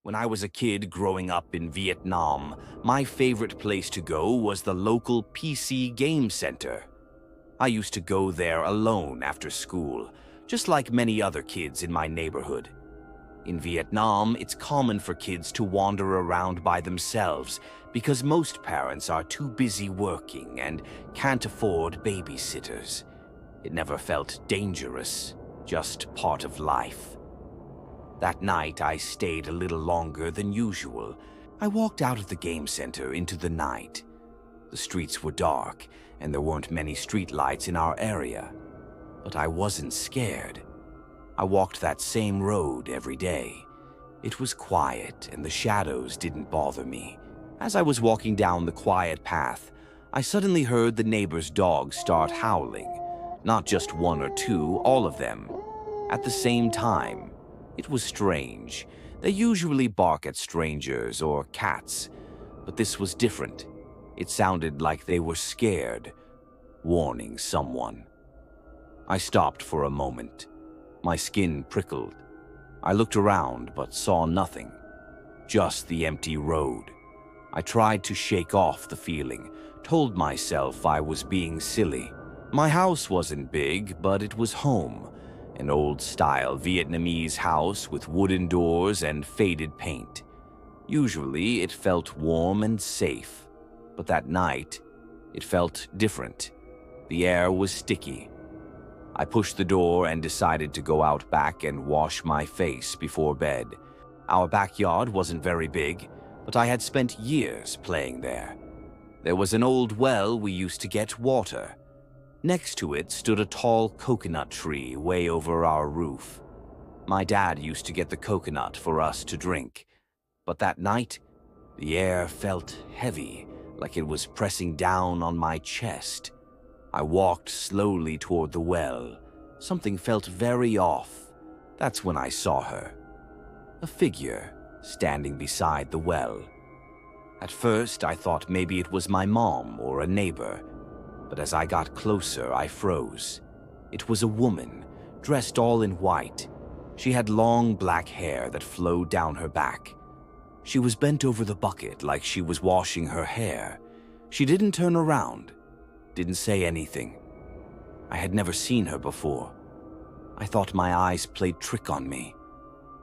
When I was a kid growing up in Vietnam, my favorite place to go was the local PC game center. I used to go there alone after school, just like many other kids in my neighborhood. In Vietnam, it's common for kids to wander around by themselves because most parents are too busy working and can't afford babysitters. It never felt dangerous, just part of life. That night, I stayed a little longer than usual. I walked out of the game center into the night. The streets were dark, and there weren't many streetlights in our area. But I wasn't scared. I walked that same road every day. It was quiet, and the shadows didn't bother me. As I was walking down the quiet path, I suddenly heard the neighbor's dogs start howling. Not just one or two, all of them. At the same time. It was strange. They usually bark at strangers or cats, but this was different. It sounded like they were scared, warning someone. I stopped for a moment. My skin prickled. I looked around but saw nothing, just the empty road. I tried to shake off the feeling, told myself I was being silly. My house wasn't big, but it was home. An old-style Vietnamese house with wooden doors and faded paint. Usually, it felt warm and safe, but that night, it felt different. The air was sticky. I pushed the door and decided to go out back and wash my face before bed. Our backyard wasn't very big, but I had spent years playing there. There was an old well we used to get water. Next to it stood a tall coconut tree way over our roof. My dad used to get the coconut for us to drink. But that night, the air felt heavy, like it was pressing down on my chest. I walked slowly toward the well. Something felt very off. That's when I saw her. A figure standing beside the well. At first, I thought maybe it was my mom or a neighbor. But as I got closer, I froze. It was a woman, dressed all in white. She had long black hair that flowed down her back. She was bent over the bucket like she was washing her hair. She didn't turn around, didn't say anything. I had never seen her before. I thought my eyes played trick on me.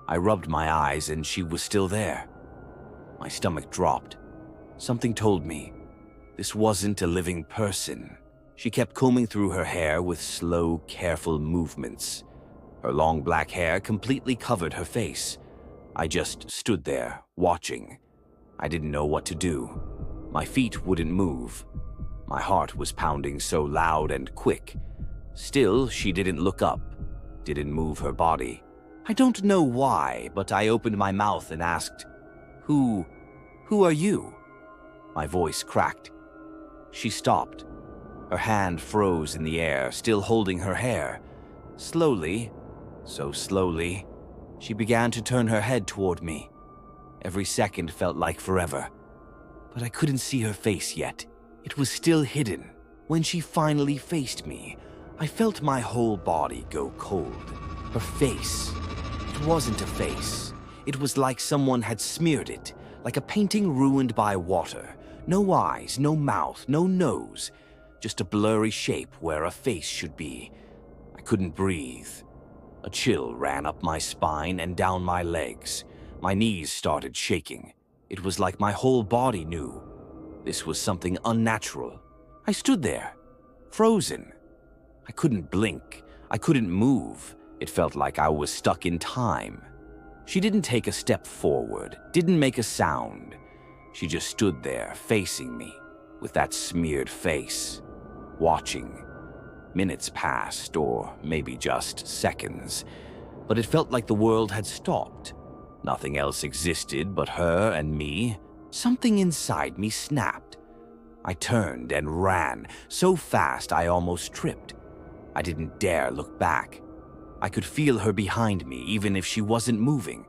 I rubbed my eyes and she was still there. My stomach dropped. Something told me this wasn't a living person. She kept combing through her hair with slow, careful movements. Her long black hair completely covered her face. I just stood there, watching. I didn't know what to do. My feet wouldn't move. My heart was pounding so loud and quick. Still, she didn't look up, didn't move her body. I don't know why, but I opened my mouth and asked, Who are you?" My voice cracked. She stopped. Her hand froze in the air, still holding her hair. Slowly, so slowly, she began to turn her head toward me. Every second felt like forever. But I couldn't see her face yet. It was still hidden. When she finally faced me, I felt my whole body go cold. Her face. It wasn't a face. It was like someone had smeared it, like a painting ruined by water. No eyes, no mouth, no nose. Just a blurry shape where a face should be. I couldn't breathe. A chill ran up my spine and down my legs. My knees started shaking. It was like my whole body knew. This was something unnatural. I stood there, frozen. I couldn't blink. I couldn't move. It felt like I was stuck in time. She didn't take a step forward, didn't make a sound. She just stood there, facing me, with that smeared face, watching. Minutes passed, or maybe just seconds, but it felt like the world had stopped. Nothing else existed but her and me. Something inside me snapped. I turned and ran, so fast I almost tripped. I didn't dare look back. I could feel her behind me, even if she wasn't moving.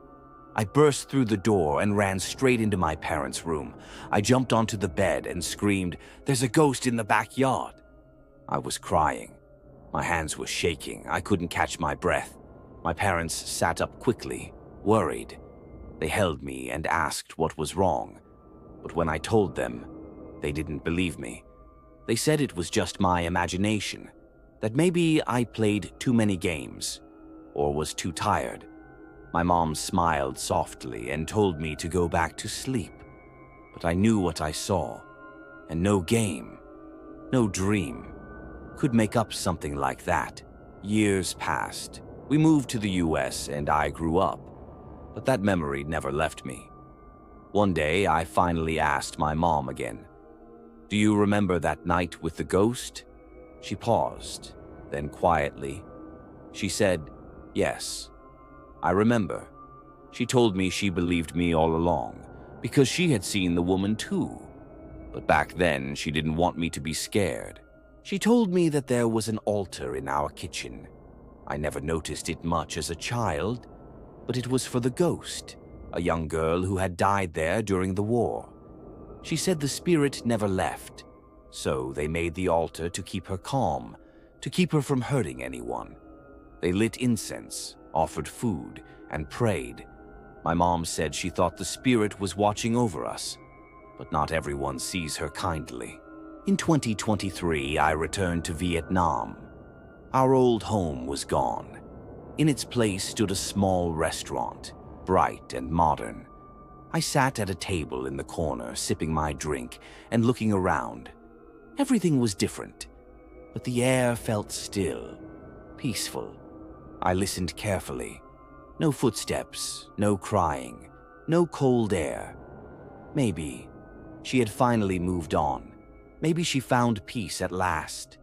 I burst through the door and ran straight into my parents' room. I jumped onto the bed and screamed, "There's a ghost in the backyard!" I was crying. My hands were shaking. I couldn't catch my breath. My parents sat up quickly, worried. They held me and asked what was wrong, but when I told them, they didn't believe me. They said it was just my imagination, that maybe I played too many games or was too tired. My mom smiled softly and told me to go back to sleep, but I knew what I saw, and no game, no dream could make up something like that. Years passed. We moved to the US and I grew up, but that memory never left me. One day, I finally asked my mom again, "Do you remember that night with the ghost?" She paused, then quietly, she said, "Yes, I remember." She told me she believed me all along, because she had seen the woman too. But back then, she didn't want me to be scared. She told me that there was an altar in our kitchen. I never noticed it much as a child, but it was for the ghost, a young girl who had died there during the war. She said the spirit never left, so they made the altar to keep her calm, to keep her from hurting anyone. They lit incense, offered food, and prayed. My mom said she thought the spirit was watching over us, but not everyone sees her kindly. In 2023, I returned to Vietnam. Our old home was gone. In its place stood a small restaurant, bright and modern. I sat at a table in the corner, sipping my drink and looking around. Everything was different, but the air felt still, peaceful. I listened carefully. No footsteps, no crying, no cold air. Maybe she had finally moved on. Maybe she found peace at last.